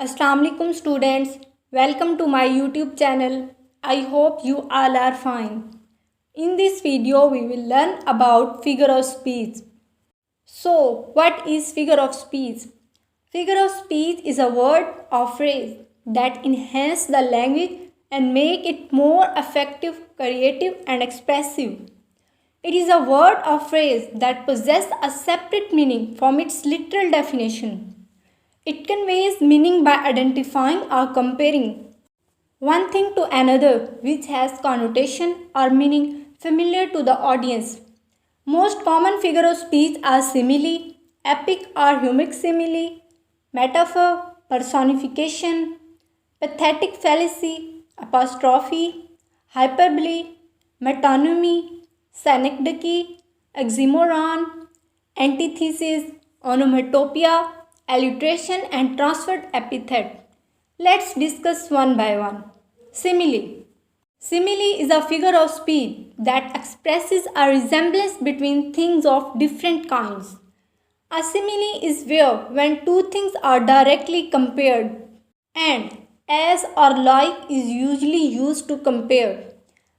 Assalamualaikum students, welcome to my YouTube channel. I hope you all are fine. In this video we will learn about figure of speech. So what is figure of speech? Figure of speech is a word or phrase that enhance the language and make it more effective, creative and expressive. It is a word or phrase that possesses a separate meaning from its literal definition. It conveys meaning by identifying or comparing one thing to another which has connotation or meaning familiar to the audience. Most common figure of speech are simile, epic or Homeric simile, metaphor, personification, pathetic fallacy, apostrophe, hyperbole, metonymy, synecdoche, oxymoron, antithesis, onomatopaeia, alliteration and transferred epithet. Let's discuss one by one. Simile. Simile is a figure of speech that expresses a resemblance between things of different kinds. A simile is where when two things are directly compared and as or like is usually used to compare.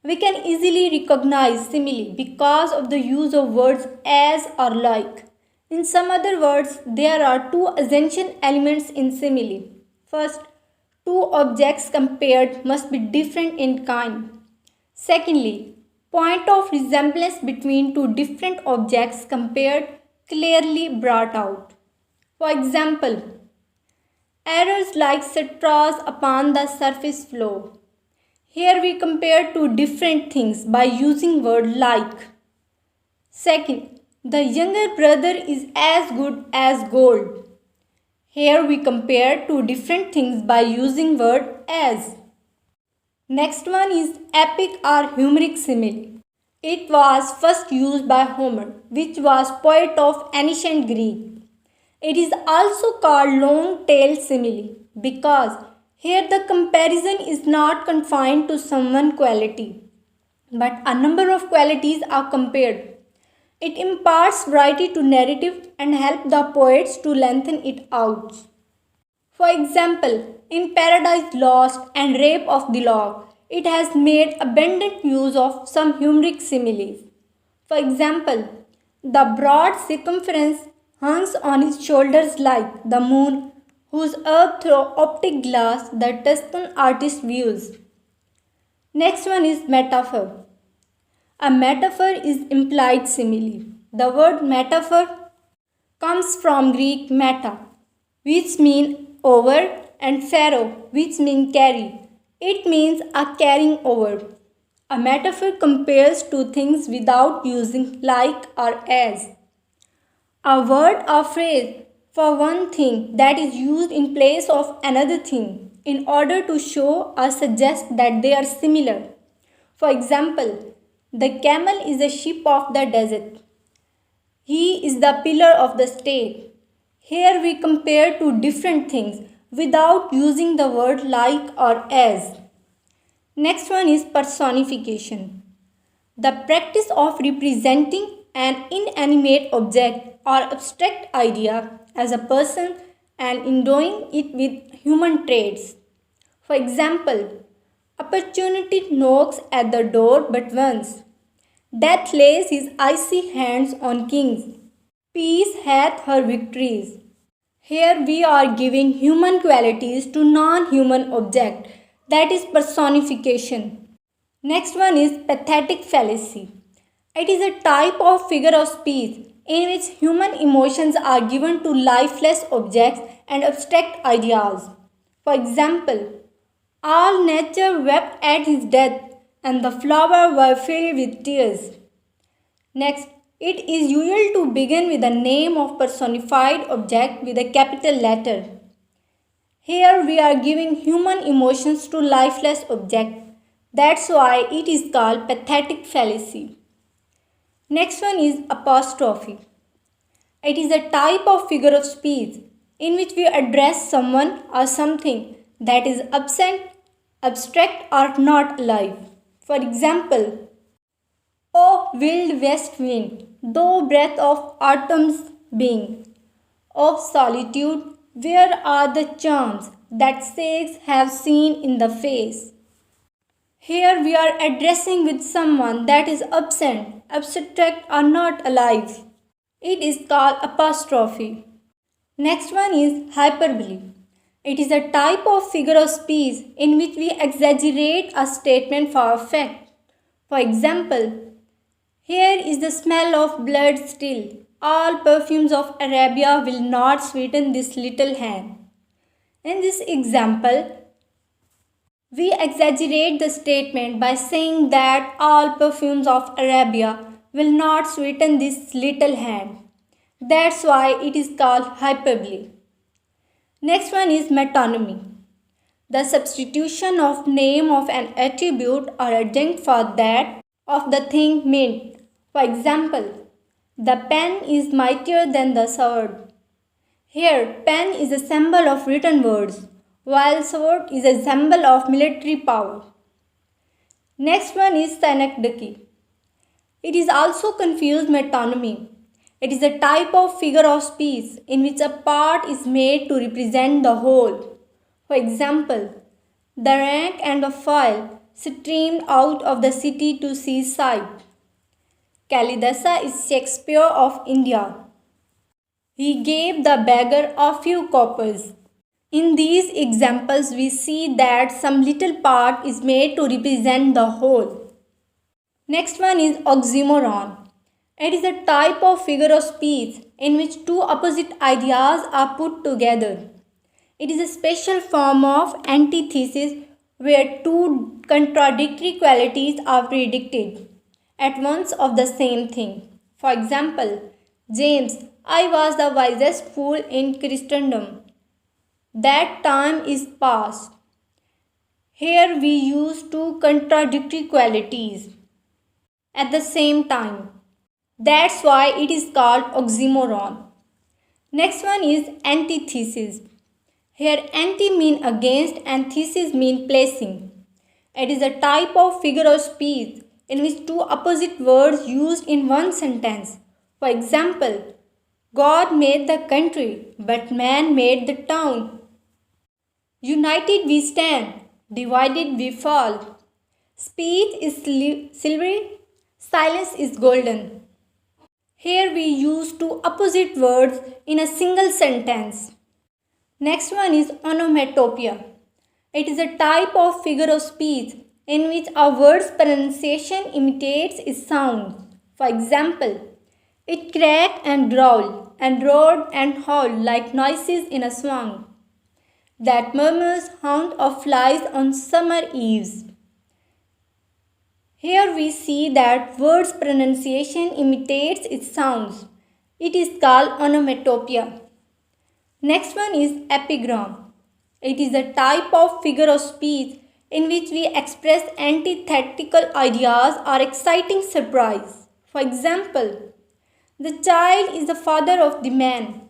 We can easily recognize simile because of the use of words as or like. In some other words, there are two essential elements in simile. First, two objects compared must be different in kind. Secondly, point of resemblance between two different objects compared clearly brought out. For example, errors like straws upon the surface floor. Here we compare two different things by using word like. Second, the younger brother is as good as gold. Here we compare two different things by using word as. Next one is epic or Homeric simile. It was first used by Homer, which was poet of ancient Greek. It is also called long-tailed simile because here the comparison is not confined to some one quality, but a number of qualities are compared. It imparts variety to narrative and helps the poets to lengthen it out. For example, in Paradise Lost and Rape of the Lock, it has made abundant use of some Homeric similes. For example, the broad circumference hangs on his shoulders like the moon, whose earth through optic glass the Tuscan artist views. Next one is metaphor. A metaphor is implied simile. The word metaphor comes from Greek meta, which means over, and pharo, which means carry. It means a carrying over. A metaphor compares two things without using like or as. A word or phrase for one thing that is used in place of another thing in order to show or suggest that they are similar. For example, the camel is a sheep of the desert. He is the pillar of the state. Here we compare two different things without using the word like or as. Next one is personification. The practice of representing an inanimate object or abstract idea as a person and endowing it with human traits. For example, opportunity knocks at the door but once. Death lays his icy hands on kings. Peace hath her victories. Here we are giving human qualities to non-human object, that is personification. Next one is pathetic fallacy. It is a type of figure of speech in which human emotions are given to lifeless objects and abstract ideas. For example, all nature wept at his death and the flowers were filled with tears. Next, it is usual to begin with the name of personified object with a capital letter. Here we are giving human emotions to lifeless object. That's why it is called pathetic fallacy. Next one is apostrophe. It is a type of figure of speech in which we address someone or something that is absent, abstract or not alive. For example, O wild west wind, thou breath of autumn's being. O solitude, where are the charms that sakes have seen in the face. Here we are addressing with someone that is absent, abstract or not alive. It is called apostrophe. Next one is hyperbole. It is a type of figure of speech in which we exaggerate a statement for effect. For example, here is the smell of blood still. All perfumes of Arabia will not sweeten this little hand. In this example, we exaggerate the statement by saying that all perfumes of Arabia will not sweeten this little hand. That's why it is called hyperbole. Next one is metonymy. The substitution of name of an attribute or adjunct for that of the thing meant. For example, the pen is mightier than the sword. Here, pen is a symbol of written words, while sword is a symbol of military power. Next one is Synecdoche. It is also confused metonymy. It is a type of figure of speech in which a part is made to represent the whole. For example, the rank and the file streamed out of the city to seaside. Kalidasa is Shakespeare of India. He gave the beggar a few coppers. In these examples, we see that some little part is made to represent the whole. Next one is oxymoron. It is a type of figure of speech in which two opposite ideas are put together. It is a special form of antithesis where two contradictory qualities are predicted at once of the same thing. For example, James, I was the wisest fool in Christendom. That time is past. Here we use two contradictory qualities at the same time. That's why it is called oxymoron. Next one is antithesis. Here anti mean against and thesis mean placing. It is a type of figure of speech in which two opposite words used in one sentence. For example, God made the country, but man made the town. United we stand, divided we fall. Speech is silvery, silence is golden. Here we use two opposite words in a single sentence. Next one is onomatopoeia. It is a type of figure of speech in which a word's pronunciation imitates its sound. For example, it cracked and growled and roared and howled like noises in a swamp that murmurs haunt of flies on summer eves. Here we see that word's pronunciation imitates its sounds. It is called onomatopoeia. Next one is epigram. It is a type of figure of speech in which we express antithetical ideas or exciting surprise. For example, the child is the father of the man,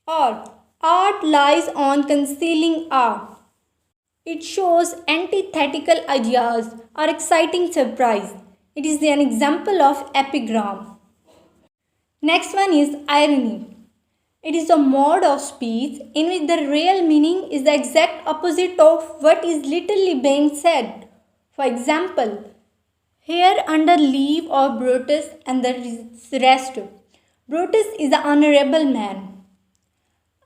or art lies on concealing art. It shows antithetical ideas or exciting surprise. It is an example of epigram. Next one is irony. It is a mode of speech in which the real meaning is the exact opposite of what is literally being said. For example, here under leave of Brutus and the rest. Brutus is an honorable man.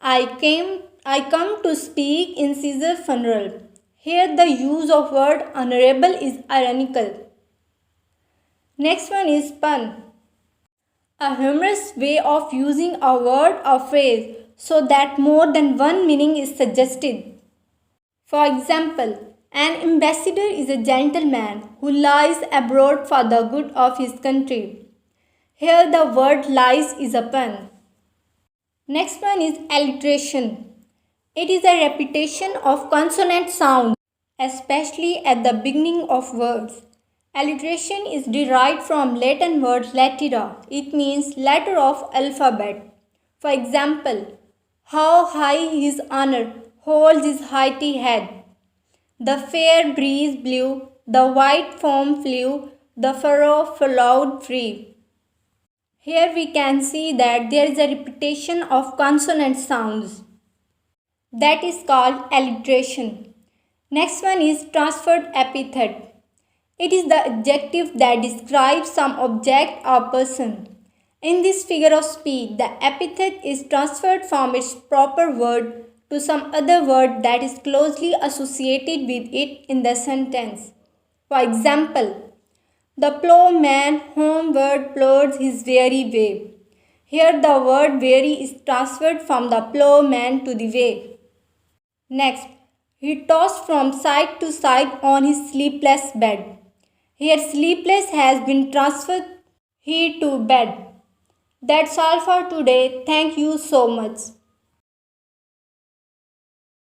I come to speak in Caesar's funeral. Here the use of word honorable is ironical. Next one is pun. A humorous way of using a word or phrase so that more than one meaning is suggested. For example, an ambassador is a gentleman who lies abroad for the good of his country. Here the word lies is a pun. Next one is alliteration. It is a repetition of consonant sounds, especially at the beginning of words. Alliteration is derived from Latin word latera. It means letter of alphabet. For example, how high his honor holds his haughty head. The fair breeze blew, the white foam flew, the furrow flowed free. Here we can see that there is a repetition of consonant sounds. That is called alliteration. Next one is transferred epithet. It is the adjective that describes some object or person. In this figure of speech, the epithet is transferred from its proper word to some other word that is closely associated with it in the sentence. For example, the ploughman homeward plods his weary way. Here the word weary is transferred from the ploughman to the way. Next, he tossed from side to side on his sleepless bed. Here sleepless has been transferred he to bed. That's all for today. Thank you so much.